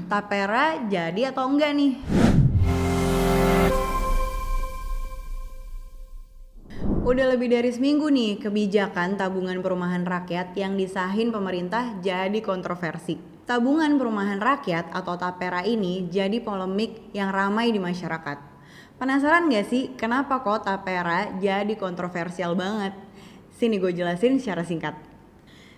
Tapera jadi atau enggak nih? Udah lebih dari seminggu nih kebijakan tabungan perumahan rakyat yang disahin pemerintah jadi kontroversi. Tabungan perumahan rakyat atau Tapera ini jadi polemik yang ramai di masyarakat. Penasaran gak sih kenapa kok Tapera jadi kontroversial banget? Sini gue jelasin secara singkat.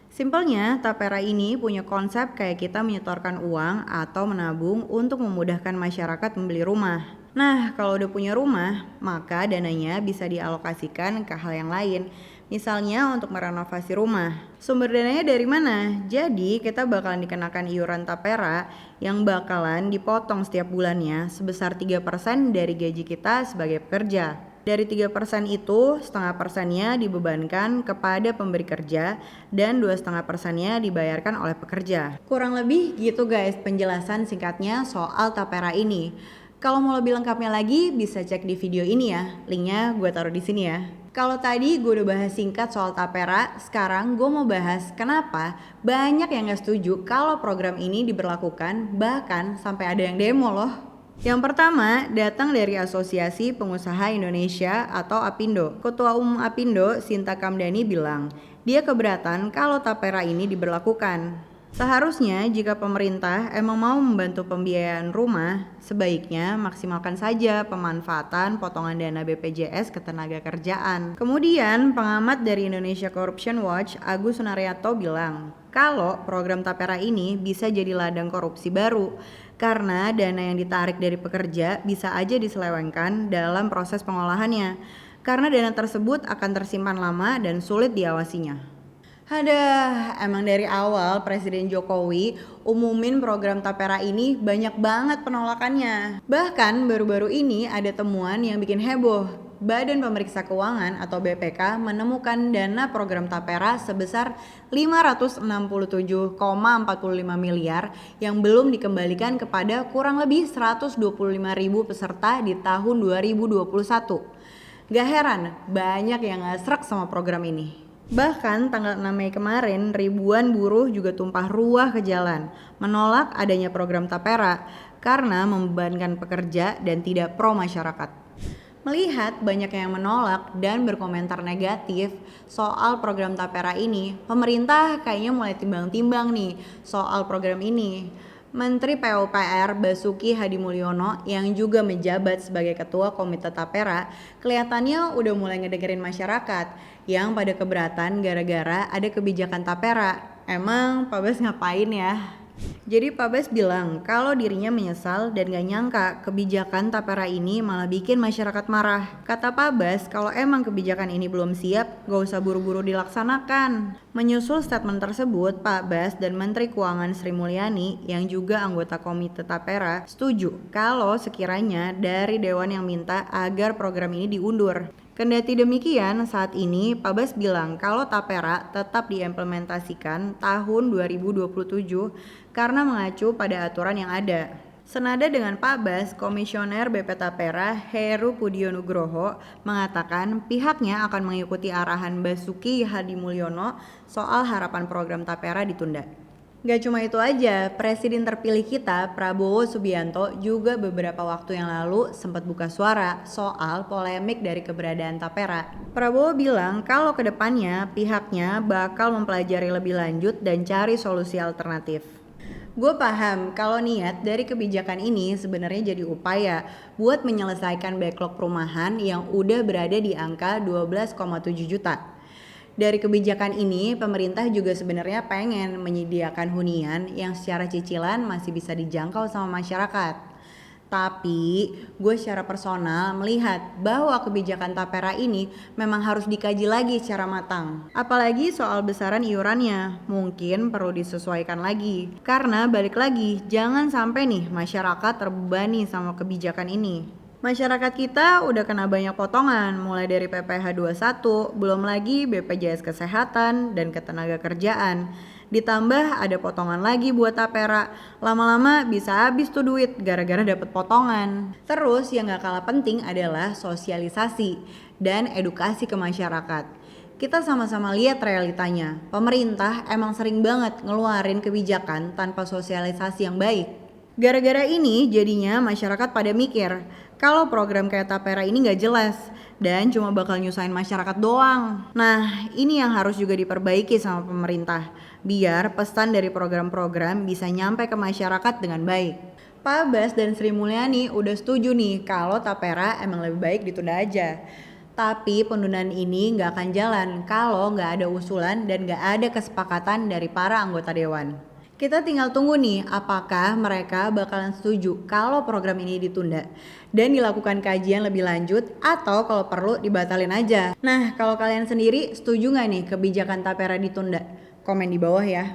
Simpelnya, Tapera ini punya konsep kayak kita menyetorkan uang atau menabung untuk memudahkan masyarakat membeli rumah. Nah, kalau udah punya rumah, maka dananya bisa dialokasikan ke hal yang lain. Misalnya untuk merenovasi rumah. Sumber dananya dari mana? Jadi, kita bakalan dikenakan iuran Tapera yang bakalan dipotong setiap bulannya sebesar 3% dari gaji kita sebagai pekerja. Dari 3% itu, 0,5%-nya dibebankan kepada pemberi kerja dan 2,5%-nya dibayarkan oleh pekerja. Kurang lebih gitu guys penjelasan singkatnya soal Tapera ini. Kalau mau lebih lengkapnya lagi bisa cek di video ini ya, linknya gue taruh di sini ya. Kalau tadi gue udah bahas singkat soal Tapera, sekarang gue mau bahas kenapa banyak yang gak setuju kalau program ini diberlakukan, bahkan sampai ada yang demo loh. Yang pertama datang dari Asosiasi Pengusaha Indonesia atau APindo. Ketua Umum APindo, Sinta Kamdani bilang, dia keberatan kalau Tapera ini diberlakukan. Seharusnya jika pemerintah emang mau membantu pembiayaan rumah, sebaiknya maksimalkan saja pemanfaatan potongan dana BPJS Ketenagakerjaan. Kemudian pengamat dari Indonesia Corruption Watch, Agus Sunaryato bilang, kalau program Tapera ini bisa jadi ladang korupsi baru. Karena dana yang ditarik dari pekerja bisa aja diselewengkan dalam proses pengolahannya. Karena dana tersebut akan tersimpan lama dan sulit diawasinya. Emang dari awal Presiden Jokowi umumin program Tapera ini banyak banget penolakannya. Bahkan baru-baru ini ada temuan yang bikin heboh. Badan Pemeriksa Keuangan atau BPK menemukan dana program Tapera sebesar 567,45 miliar yang belum dikembalikan kepada kurang lebih 125.000 peserta di tahun 2021. Gak heran, banyak yang gak srek sama program ini. Bahkan tanggal 6 Mei kemarin, ribuan buruh juga tumpah ruah ke jalan menolak adanya program Tapera karena membebankan pekerja dan tidak pro masyarakat. Melihat banyak yang menolak dan berkomentar negatif soal program Tapera ini, pemerintah kayaknya mulai timbang-timbang nih soal program ini. Menteri PUPR Basuki Hadimulyono yang juga menjabat sebagai Ketua Komite Tapera kelihatannya udah mulai ngedengerin masyarakat yang pada keberatan gara-gara ada kebijakan Tapera. Emang Pak Bas ngapain ya? Jadi Pak Bas bilang kalau dirinya menyesal dan gak nyangka kebijakan Tapera ini malah bikin masyarakat marah. Kata Pak Bas kalau emang kebijakan ini belum siap gak usah buru-buru dilaksanakan. Menyusul statement tersebut, Pak Bas dan Menteri Keuangan Sri Mulyani yang juga anggota Komite Tapera setuju kalau sekiranya dari Dewan yang minta agar program ini diundur. Kendati demikian, saat ini Pak Bas bilang kalau Tapera tetap diimplementasikan tahun 2027 karena mengacu pada aturan yang ada. Senada dengan Pak Bas, Komisioner BP Tapera Heru Pudio Nugroho mengatakan pihaknya akan mengikuti arahan Basuki Hadimulyono soal harapan program Tapera ditunda. Gak cuma itu aja, Presiden terpilih kita Prabowo Subianto juga beberapa waktu yang lalu sempat buka suara soal polemik dari keberadaan Tapera. Prabowo bilang kalau kedepannya pihaknya bakal mempelajari lebih lanjut dan cari solusi alternatif. Gue paham kalau niat dari kebijakan ini sebenarnya jadi upaya buat menyelesaikan backlog perumahan yang udah berada di angka 12,7 juta. Dari kebijakan ini, pemerintah juga sebenarnya pengen menyediakan hunian yang secara cicilan masih bisa dijangkau sama masyarakat. Tapi, gue secara personal melihat bahwa kebijakan Tapera ini memang harus dikaji lagi secara matang. Apalagi soal besaran iurannya, mungkin perlu disesuaikan lagi. Karena balik lagi, jangan sampai nih masyarakat terbebani sama kebijakan ini. Masyarakat kita udah kena banyak potongan, mulai dari PPh 21, belum lagi BPJS Kesehatan dan Ketenagakerjaan. Ditambah ada potongan lagi buat Tapera, lama-lama bisa habis tuh duit gara-gara dapet potongan. Terus yang gak kalah penting adalah sosialisasi dan edukasi ke masyarakat. Kita sama-sama lihat realitanya, pemerintah emang sering banget ngeluarin kebijakan tanpa sosialisasi yang baik. Gara-gara ini jadinya masyarakat pada mikir kalau program kayak Tapera ini nggak jelas dan cuma bakal nyusahin masyarakat doang. Nah, ini yang harus juga diperbaiki sama pemerintah biar pesan dari program-program bisa nyampe ke masyarakat dengan baik. Pak Bas dan Sri Mulyani udah setuju nih kalau Tapera emang lebih baik ditunda aja. Tapi penundaan ini nggak akan jalan kalau nggak ada usulan dan nggak ada kesepakatan dari para anggota dewan. Kita tinggal tunggu nih apakah mereka bakalan setuju kalau program ini ditunda dan dilakukan kajian lebih lanjut atau kalau perlu dibatalin aja. Nah, kalau kalian sendiri setuju nggak nih kebijakan Tapera ditunda? Komen di bawah ya.